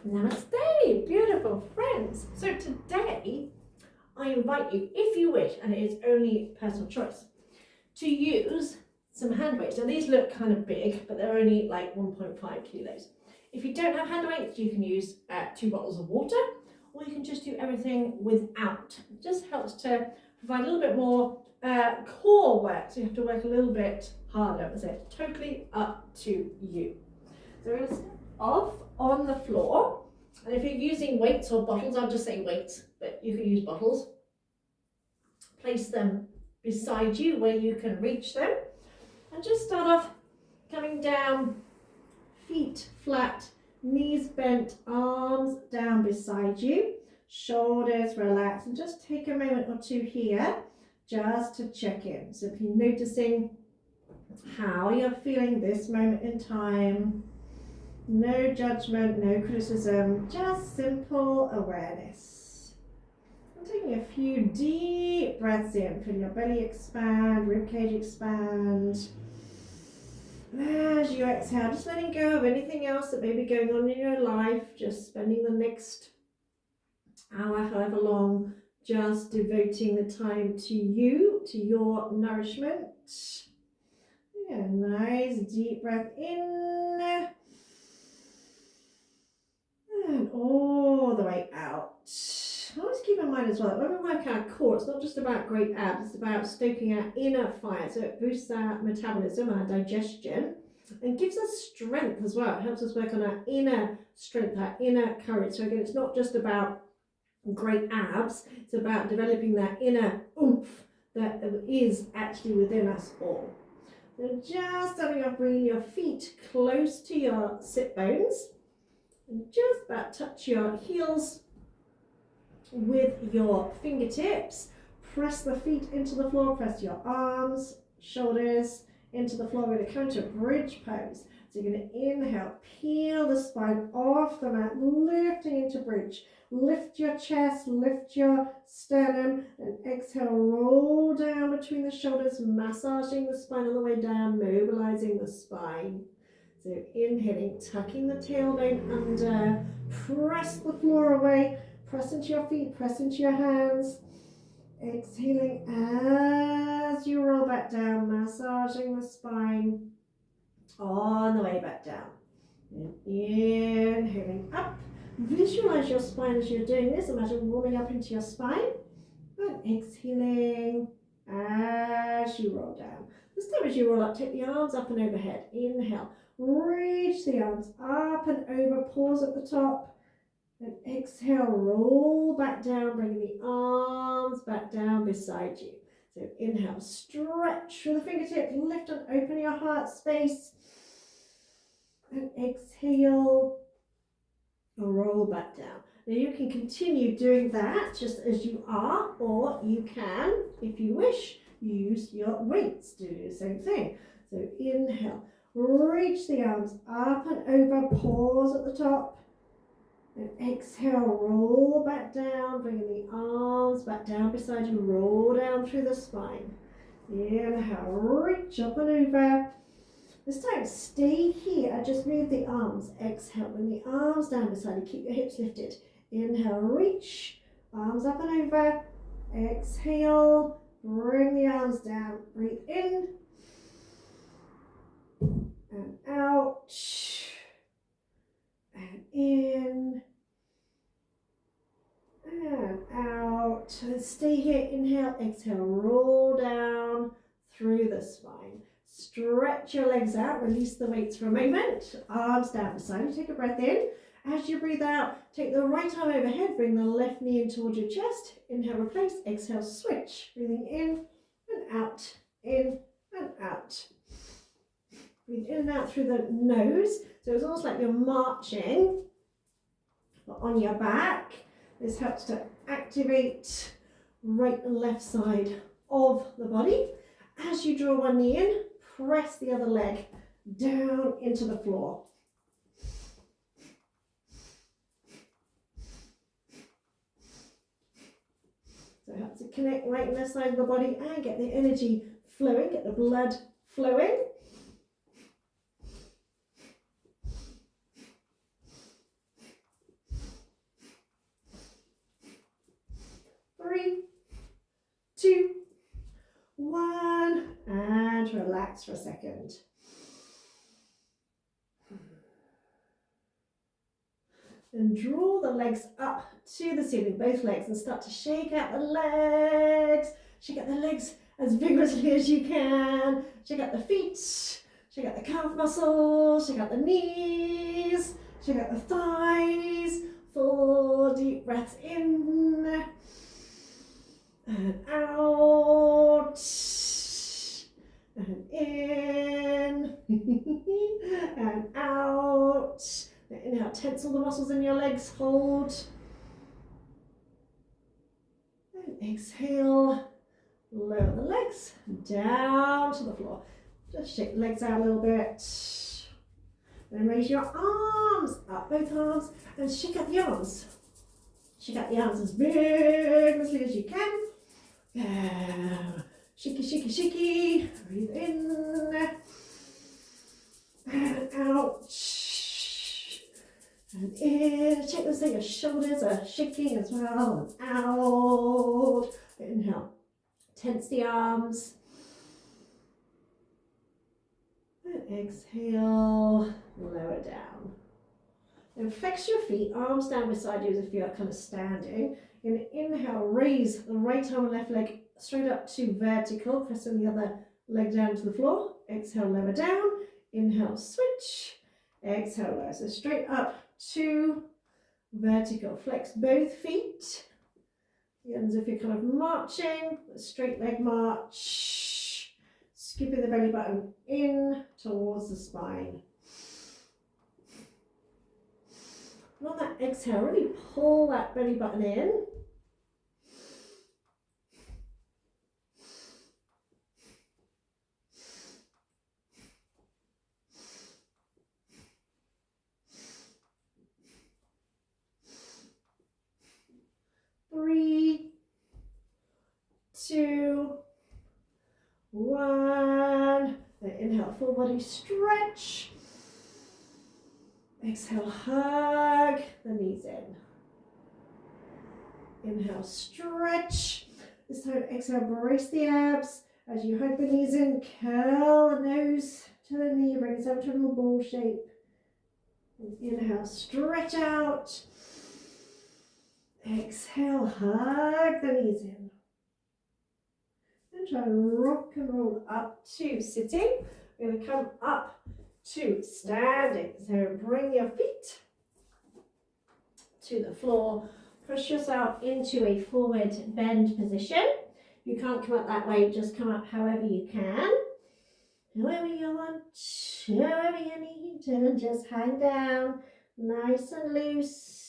Namaste, beautiful friends. So today I invite you, if you wish, and it is only personal choice, to use some hand weights. Now these look kind of big, but they're only like 1.5 kilos. If you don't have hand weights, you can use 2 bottles of water, or you can just do everything without. It just helps to provide a little bit more core work, so you have to work a little bit harder. So it's totally up to you. So we're going to start off on the floor. And if you're using weights or bottles, I'll just say weights, but you can use bottles. Place them beside you where you can reach them. And just start off coming down, feet flat, knees bent, arms down beside you, shoulders relaxed. And just take a moment or two here just to check in. Simply noticing how you're feeling this moment in time. No judgment, no criticism, just simple awareness. And taking a few deep breaths in, feel your belly expand, ribcage expand. As you exhale, just letting go of anything else that may be going on in your life, just spending the next hour, however long, just devoting the time to you, to your nourishment. Yeah, nice deep breath in. And all the way out. Always keep in mind as well that when we work our core, it's not just about great abs, it's about stoking our inner fire. So it boosts our metabolism, our digestion, and gives us strength as well. It helps us work on our inner strength, our inner courage. So again, it's not just about great abs, it's about developing that inner oomph that is actually within us all. So just starting off, bringing your feet close to your sit bones. And just about touch your heels with your fingertips. Press the feet into the floor, press your arms, shoulders into the floor. We're going to come to bridge pose. So you're going to inhale, peel the spine off the mat, lifting into bridge. Lift your chest, lift your sternum, and exhale, roll down between the shoulders, massaging the spine all the way down, mobilizing the spine. So inhaling, tucking the tailbone under, press the floor away, press into your feet, press into your hands. Exhaling as you roll back down, massaging the spine on the way back down. And inhaling up, visualize your spine as you're doing this. Imagine warming up into your spine. And exhaling as you roll down. This time as you roll up, take the arms up and overhead. Inhale. Reach the arms up and over, pause at the top, and exhale, roll back down, bringing the arms back down beside you. So inhale, stretch through the fingertips, lift and open your heart space, and exhale, roll back down. Now you can continue doing that just as you are, or you can, if you wish, use your weights to do the same thing. So inhale. Reach the arms up and over, pause at the top, and exhale, roll back down, bringing the arms back down beside you, roll down through the spine. Inhale, reach up and over. This time, stay here, just move the arms. Exhale, bring the arms down beside you, keep your hips lifted. Inhale, reach, arms up and over. Exhale, bring the arms down, breathe in. And out, and in, and out. And stay here, inhale, exhale, roll down through the spine. Stretch your legs out, release the weights for a moment. Arms down beside you, take a breath in. As you breathe out, take the right arm overhead, bring the left knee in towards your chest. Inhale, replace, exhale, switch. Breathing in and out, in and out. Breathe in and out through the nose. So it's almost like you're marching on your back. This helps to activate right and left side of the body. As you draw one knee in, press the other leg down into the floor. So it helps to connect right and left side of the body and get the energy flowing, get the blood flowing. relax for a second. And draw the legs up to the ceiling, both legs, and start to shake out the legs. Shake out the legs as vigorously as you can. Shake out the feet, shake out the calf muscles, shake out the knees, shake out the thighs. 4 deep breaths in and out and in and out. Inhale, tense all the muscles in your legs, hold. And exhale, lower the legs down to the floor. Just shake the legs out a little bit. Then raise your arms up, both arms, and shake out the arms. Shake out the arms as vigorously as you can. Yeah. Shaky, shaky, shaky. Breathe in and out. And in. Check so your shoulders are shaking as well. And out. Inhale. Tense the arms. And exhale. Lower down. Then flex your feet, arms down beside you as if you're kind of standing. You're going to inhale, raise the right arm and left leg straight up to vertical, pressing the other leg down to the floor. Exhale, lower down. Inhale, switch. Exhale, lower. So straight up to vertical. Flex both feet. As if you're kind of marching, a straight leg march. Skipping the belly button in towards the spine. And on that exhale, really pull that belly button in. Three, two, one. Then inhale, full body stretch. Exhale, hug the knees in. Inhale, stretch. This time, exhale, brace the abs. As you hug the knees in, curl the nose to the knee, bring it up to a little ball shape. And inhale, stretch out. Exhale, hug the knees in. And try and rock and roll up to sitting. We're going to come up to standing. So bring your feet to the floor. Push yourself into a forward bend position. If you can't come up that way, just come up however you can. However you want, however you need, and just hang down nice and loose.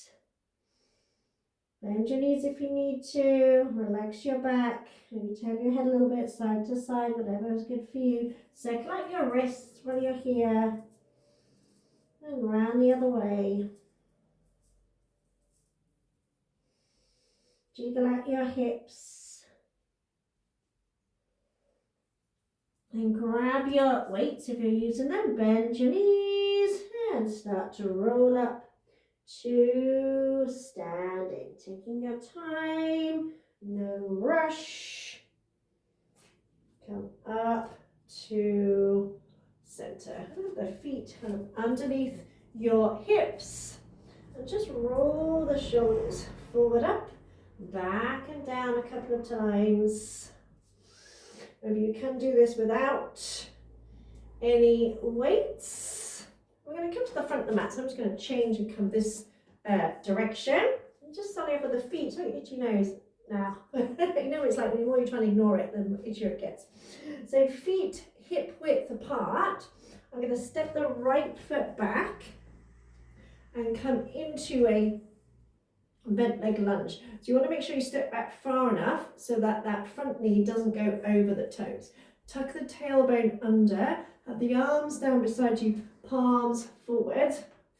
Bend your knees if you need to. Relax your back. Maybe turn your head a little bit side to side, whatever is good for you. Circle out your wrists while you're here. And round the other way. Jiggle out your hips. And grab your weights if you're using them. Bend your knees and start to roll up to standing. Taking your time, no rush. Come up to center. The feet kind of underneath your hips. And just roll the shoulders forward up, back and down a couple of times. Maybe you can do this without any weights. We're going to come to the front of the mat, so I'm just going to change and come this direction. And just starting off with the feet. Don't itch your nose now. You know what it's like, the more you're trying to ignore it, the itchier it gets. So feet hip width apart. I'm going to step the right foot back and come into a bent leg lunge. So you want to make sure you step back far enough so that that front knee doesn't go over the toes. Tuck the tailbone under, have the arms down beside you, palms forward.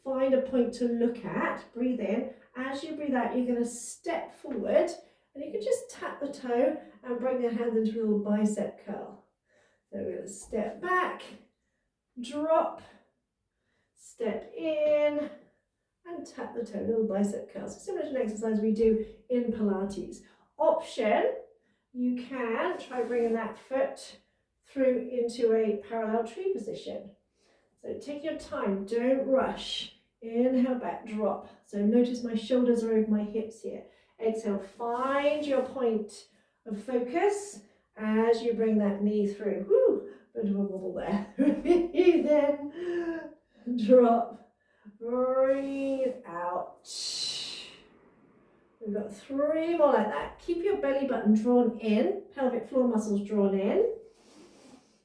Find a point to look at, breathe in. As you breathe out, you're going to step forward and you can just tap the toe and bring your hand into a little bicep curl. So we're going to step back, drop, step in, and tap the toe, little bicep curls. So similar to an exercise we do in Pilates. Option, you can try bringing that foot through into a parallel tree position. So take your time, don't rush. Inhale back, drop. So notice my shoulders are over my hips here. Exhale, find your point of focus as you bring that knee through. Woo, bit of a wobble there. Breathe in, drop, breathe out. We've got 3 more like that. Keep your belly button drawn in, pelvic floor muscles drawn in.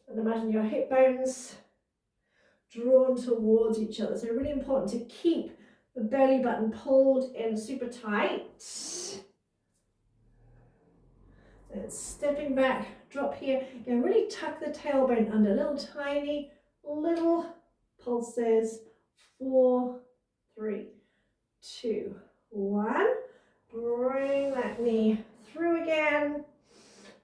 And imagine your hip bones drawn towards each other. So really important to keep the belly button pulled in super tight. And stepping back, drop here. Again, really tuck the tailbone under. Little tiny, little pulses. 4, 3, 2, 1. Bring that knee through again.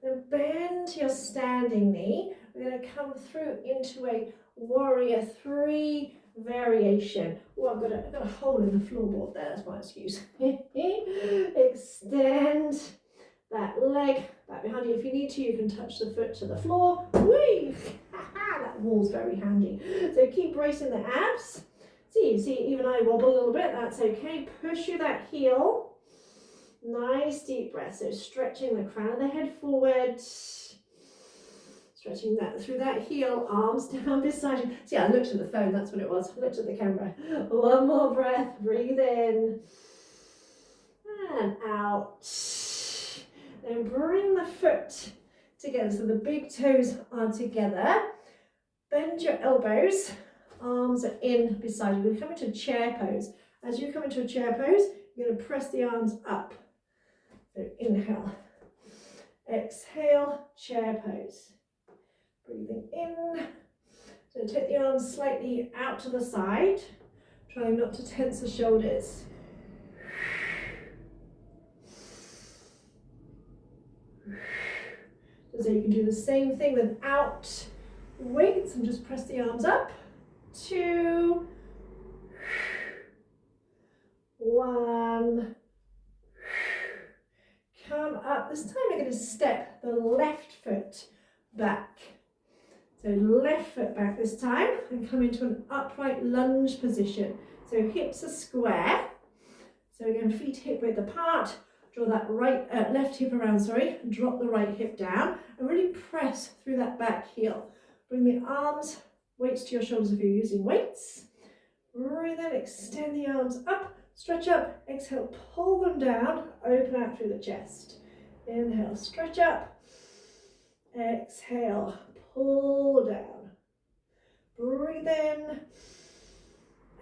Then bend your standing knee. We're going to come through into a warrior 3 variation. Oh, I've got a hole in the floorboard there, that's my excuse. Extend that leg back behind you. If you need to, you can touch the foot to the floor. Whee! That wall's very handy. So keep bracing the abs. See, even I wobble a little bit, that's okay. Push through that heel. Nice deep breath. So stretching the crown of the head forward. Stretching that through that heel, arms down beside you. See, I looked at the phone, that's what it was. I looked at the camera. 1 more breath, breathe in. And out. Then bring the foot together so the big toes are together. Bend your elbows, arms are in beside you. We're coming to chair pose. As you come into a chair pose, you're going to press the arms up. So inhale, exhale, chair pose. Breathing in. So take the arms slightly out to the side, trying not to tense the shoulders. So you can do the same thing without weights and just press the arms up. 2, 1. Come up. This time we're going to step the left foot back. So left foot back this time and come into an upright lunge position. So hips are square. So again, feet hip width apart. Draw that left hip around, and drop the right hip down and really press through that back heel. Bring the arms, weights to your shoulders if you're using weights. Breathe in, extend the arms up, stretch up, exhale, pull them down, open out through the chest. Inhale, stretch up, exhale, pull down. Breathe in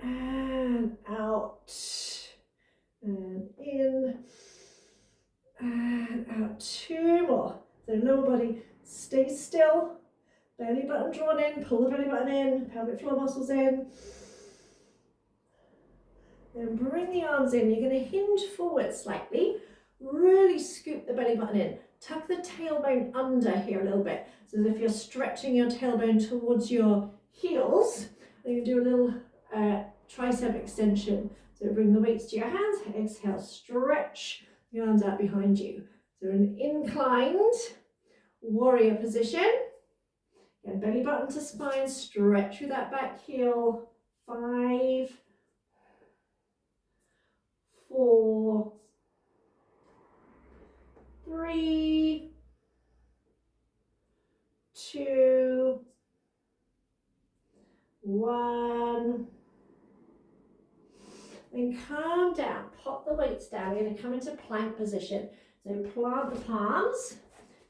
and out and in. And out. 2 more. So lower body stays still. Belly button drawn in. Pull the belly button in. Pelvic floor muscles in. Then bring the arms in. You're going to hinge forward slightly. Really scoop the belly button in. Tuck the tailbone under here a little bit. So as if you're stretching your tailbone towards your heels. And you do a little tricep extension. So bring the weights to your hands. Exhale, stretch the arms out behind you. So an inclined warrior position. And belly button to spine, stretch through that back heel. 5, 4, 3, 2, 1. Then calm down, pop the weights down. We're going to come into plank position. So plant the palms,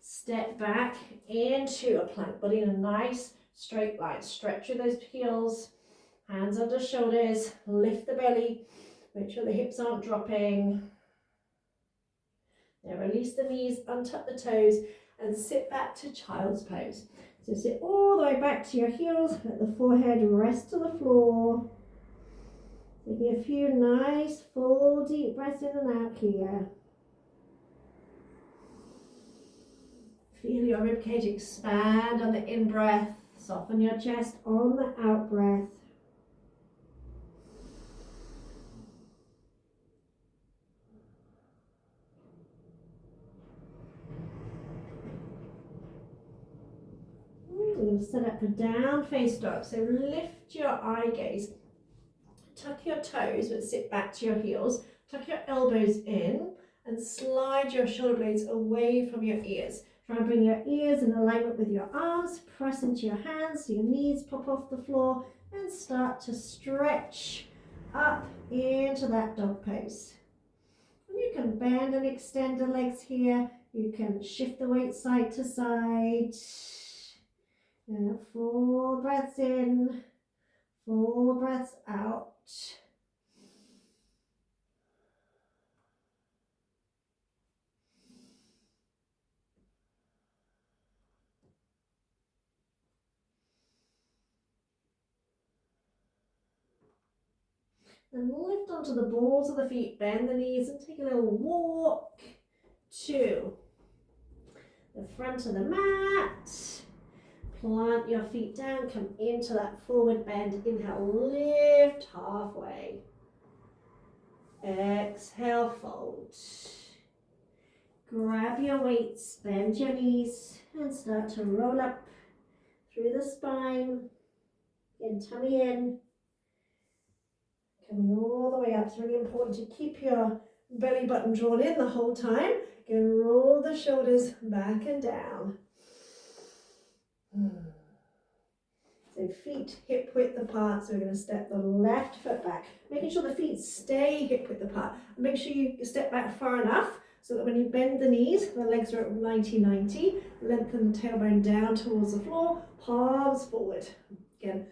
step back into a plank, body in a nice straight line. Stretch through those heels, hands under shoulders, lift the belly, make sure the hips aren't dropping. Now release the knees, untuck the toes, and sit back to child's pose. So sit all the way back to your heels, let the forehead rest to the floor. Taking a few nice full deep breaths in and out here. Feel your ribcage expand on the in-breath. Soften your chest on the out-breath. going to set up for down face dog. So lift your eye gaze, tuck your toes, but sit back to your heels, tuck your elbows in, and slide your shoulder blades away from your ears. Try and bring your ears in alignment with your arms, press into your hands so your knees pop off the floor, and start to stretch up into that dog pose. And you can bend and extend the legs here. You can shift the weight side to side. And 4 breaths in, 4 breaths out. And lift onto the balls of the feet, bend the knees and take a little walk to the front of the mat. Plant your feet down, come into that forward bend. Inhale, lift halfway. Exhale, fold. Grab your weights, bend your knees and start to roll up through the spine. Again, tummy in. Coming all the way up. It's really important to keep your belly button drawn in the whole time. Again, roll the shoulders back and down. So feet hip width apart. So we're going to step the left foot back, making sure the feet stay hip width apart. And make sure you step back far enough so that when you bend the knees, the legs are at 90-90. Lengthen the tailbone down towards the floor, palms forward. Again,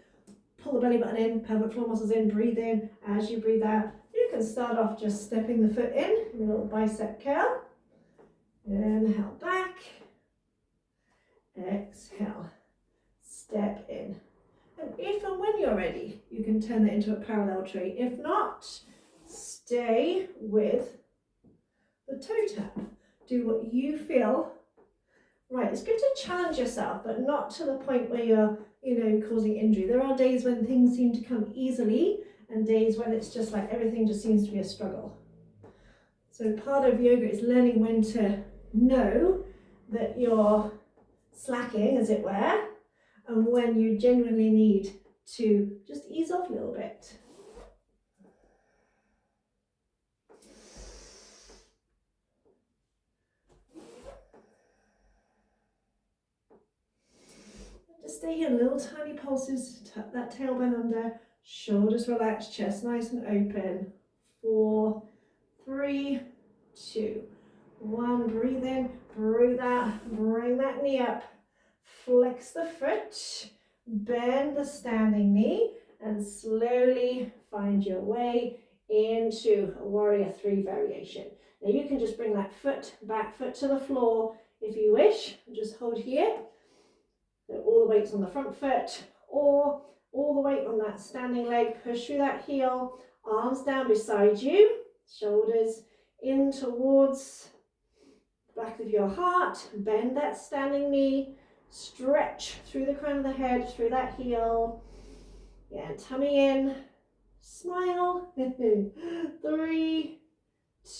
pull the belly button in, pelvic floor muscles in, breathe in. As you breathe out, you can start off just stepping the foot in, a little bicep curl. Inhale back, exhale, step in. And if and when you're ready, you can turn it into a parallel tree. If not, stay with the toe tap. Do what you feel right. It's good to challenge yourself, but not to the point where you're, causing injury. There are days when things seem to come easily and days when it's just like everything just seems to be a struggle. So part of yoga is learning when to know that you're slacking, as it were, and when you genuinely need to just ease off a little bit. Just stay here, little tiny pulses, tuck that tailbone under, shoulders relaxed, chest nice and open. 4, 3, 2, 1, breathe in, breathe out, bring that knee up, flex the foot, bend the standing knee, and slowly find your way into a warrior 3 variation. Now you can just bring that back foot to the floor if you wish, just hold here. So all the weight's on the front foot, or all the weight on that standing leg. Push through that heel, arms down beside you, shoulders in towards the back of your heart. Bend that standing knee, stretch through the crown of the head, through that heel. Yeah, tummy in, smile. 3,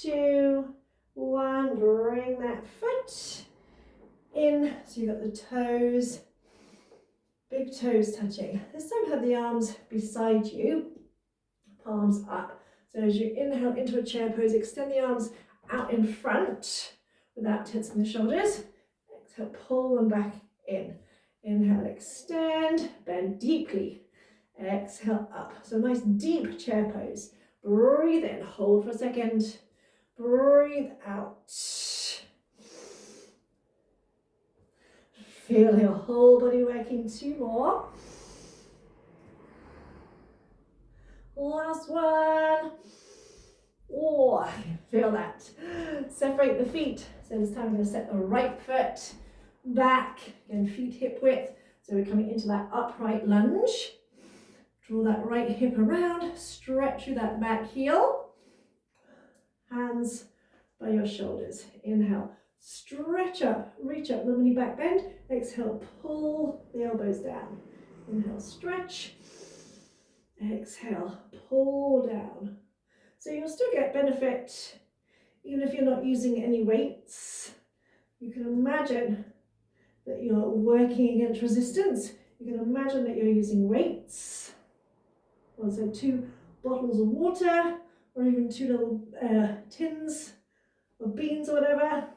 2, 1, bring that foot in. So you've got the toes, big toes touching. This time have the arms beside you, palms up. So as you inhale into a chair pose, extend the arms out in front without tensing the shoulders. Exhale, pull them back in. Inhale, extend, bend deeply. Exhale, up. So nice deep chair pose. Breathe in, hold for a second. Breathe out. Feel your whole body working. 2 more. Last one. Oh, I can feel that. Separate the feet. So this time I'm going to set the right foot back. Again, feet hip width. So we're coming into that upright lunge. Draw that right hip around. Stretch through that back heel. Hands by your shoulders. Inhale. Stretch up, reach up, little mini back bend. Exhale, pull the elbows down. Inhale, stretch. Exhale, pull down. So you'll still get benefit even if you're not using any weights. You can imagine that you're working against resistance, you can imagine that you're using weights. Also 2 bottles of water, or even 2 little tins of beans or whatever.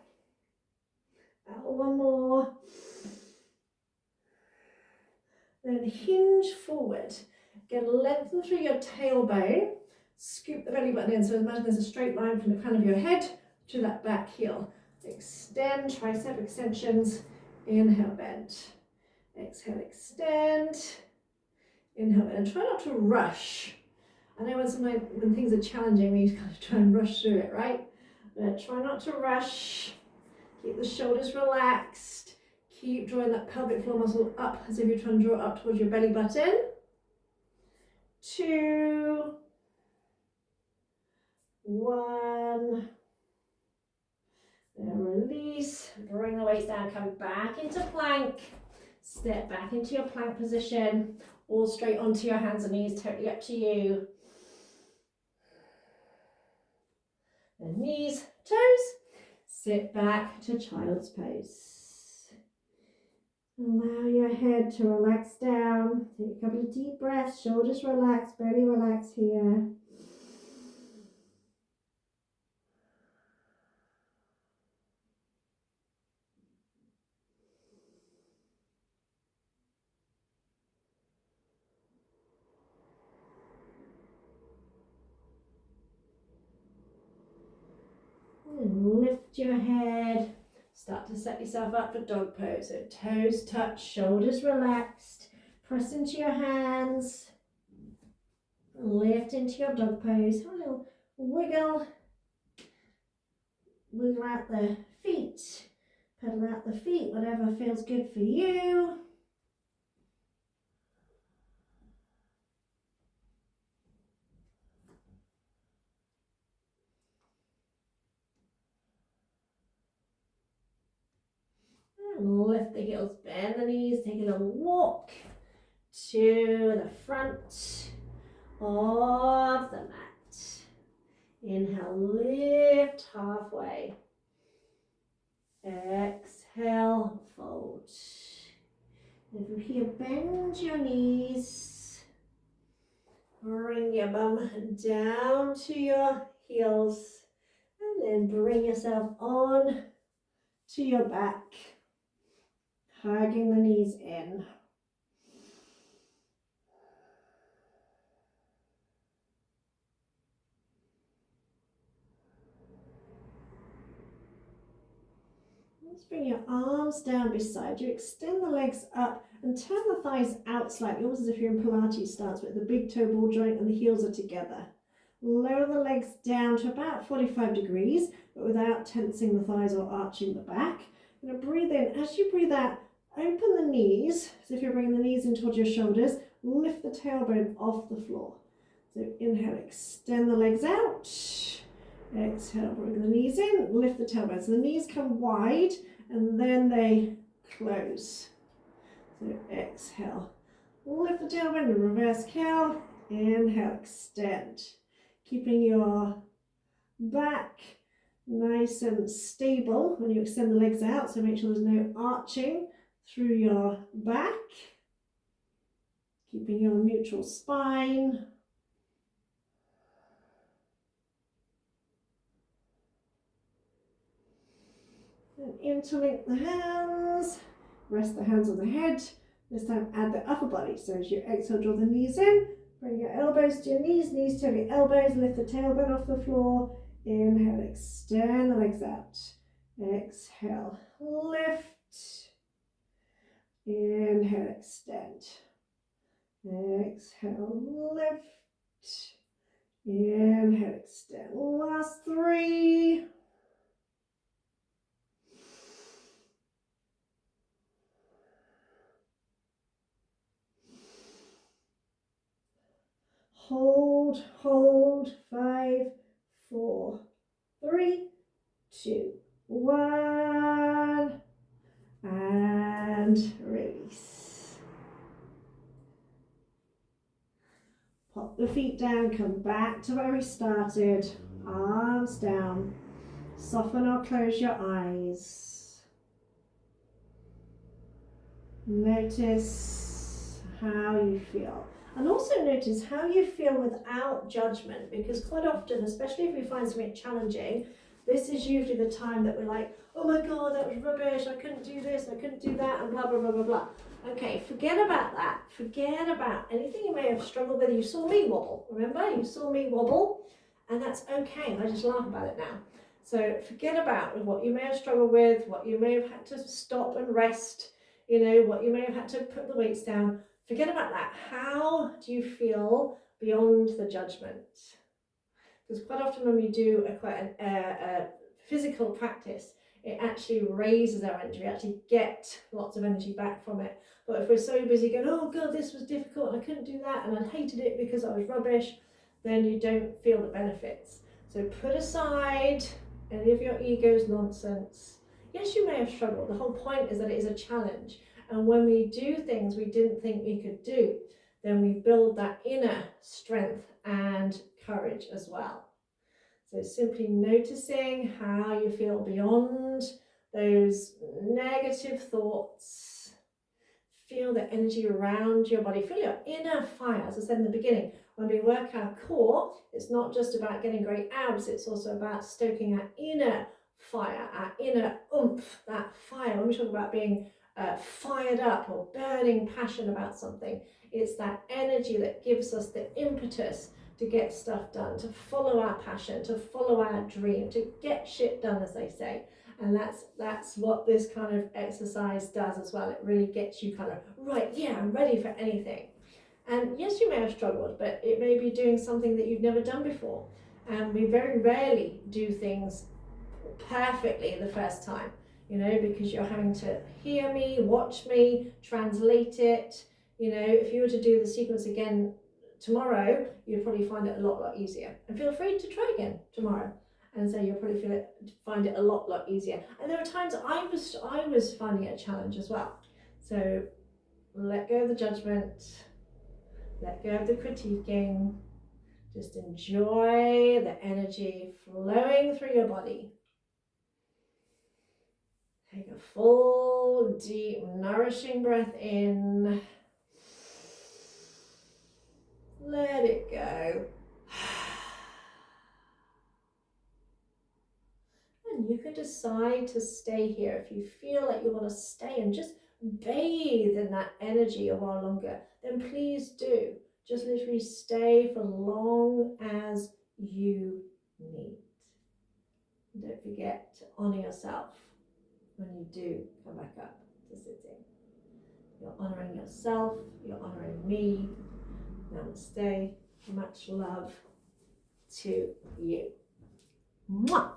Out 1 more. Then hinge forward. Again, lengthen through your tailbone. Scoop the belly button in. So imagine there's a straight line from the crown of your head to that back heel. Extend, tricep extensions. Inhale, bend. Exhale, extend. Inhale, bend. And try not to rush. I know when things are challenging, we kind of try and rush through it, right? But try not to rush. Keep the shoulders relaxed. Keep drawing that pelvic floor muscle up as if you're trying to draw it up towards your belly button. 2, 1. Then release. Bring the waist down. Come back into plank. Step back into your plank position. All straight onto your hands and knees. Totally up to you. And knees, toes. Sit back to child's pose. Allow your head to relax down. Take a couple of deep breaths. Shoulders relax, belly relax here. And lift your head. Start to set yourself up for dog pose. So toes touch, shoulders relaxed. Press into your hands. Lift into your dog pose. Have a little wiggle. Wiggle out the feet. Pedal out the feet, whatever feels good for you. And lift the heels, bend the knees, take a little walk to the front of the mat. Inhale, lift halfway. Exhale, fold. And from here, bend your knees. Bring your bum down to your heels. And then bring yourself on to your back. Hugging the knees in. Let's bring your arms down beside you. Extend the legs up and turn the thighs out slightly, almost as if you're in Pilates stance, with the big toe ball joint and the heels are together. Lower the legs down to about 45 degrees, but without tensing the thighs or arching the back. You're going to breathe in. As you breathe out, open the knees, as if you're bringing the knees in towards your shoulders. Lift the tailbone off the floor. So inhale, extend the legs out. Exhale, bring the knees in, lift the tailbone. So the knees come wide and then they close. So exhale, lift the tailbone, reverse cow. Inhale, extend. Keeping your back nice and stable when you extend the legs out. So make sure there's no arching through your back. Keeping your neutral spine. And interlink the hands, rest the hands on the head. This time add the upper body. So as you exhale, draw the knees in, bring your elbows to your knees, knees to your elbows, lift the tailbone off the floor. Inhale, extend the legs out. Exhale, lift. Inhale, extend. Exhale, lift. Inhale, extend. Last 3. Hold, hold, 5, 4, 3, 2, 1, and release. Pop the feet down, come back to where we started, arms down, soften or close your eyes. Notice how you feel. And also notice how you feel without judgment, because quite often, especially if we find something challenging, this is usually the time that we're like, oh my God, that was rubbish, I couldn't do this, I couldn't do that, and blah, blah, blah, blah, blah. Okay, forget about that. Forget about anything you may have struggled with. You saw me wobble, remember? You saw me wobble, and that's okay. I just laugh about it now. So forget about what you may have struggled with, what you may have had to stop and rest, you know, what you may have had to put the weights down. Forget about that. How do you feel beyond the judgment? Because quite often when we do a physical practice, it actually raises our energy. We actually get lots of energy back from it. But if we're so busy going, oh God, this was difficult, and I couldn't do that, and I hated it because I was rubbish, then you don't feel the benefits. So put aside any of your ego's nonsense. Yes, you may have struggled. The whole point is that it is a challenge. And when we do things we didn't think we could do, then we build that inner strength and courage as well. So simply noticing how you feel beyond those negative thoughts. Feel the energy around your body. Feel your inner fire. As I said in the beginning, when we work our core, it's not just about getting great abs, it's also about stoking our inner fire, our inner oomph, that fire. When we talk about being fired up or burning passion about something, it's that energy that gives us the impetus to get stuff done, to follow our passion, to follow our dream, to get shit done, as they say. And that's what this kind of exercise does as well. It really gets you kind of, right, yeah, I'm ready for anything. And yes, you may have struggled, but it may be doing something that you've never done before. And we very rarely do things perfectly the first time, you know, because you're having to hear me, watch me, translate it. You know, if you were to do the sequence again tomorrow, you'd probably find it a lot easier. And feel free to try again tomorrow. And so you'll probably find it a lot easier. And there were times I was finding it a challenge as well. So let go of the judgment, let go of the critiquing, just enjoy the energy flowing through your body. Take a full, deep, nourishing breath in. Let it go. And you can decide to stay here. If you feel like you want to stay and just bathe in that energy a while longer, then please do. Just literally stay for long as you need. And don't forget to honor yourself when you do come back up to sitting. You're honoring yourself, you're honoring me. Namaste. Much love to you. Mwah!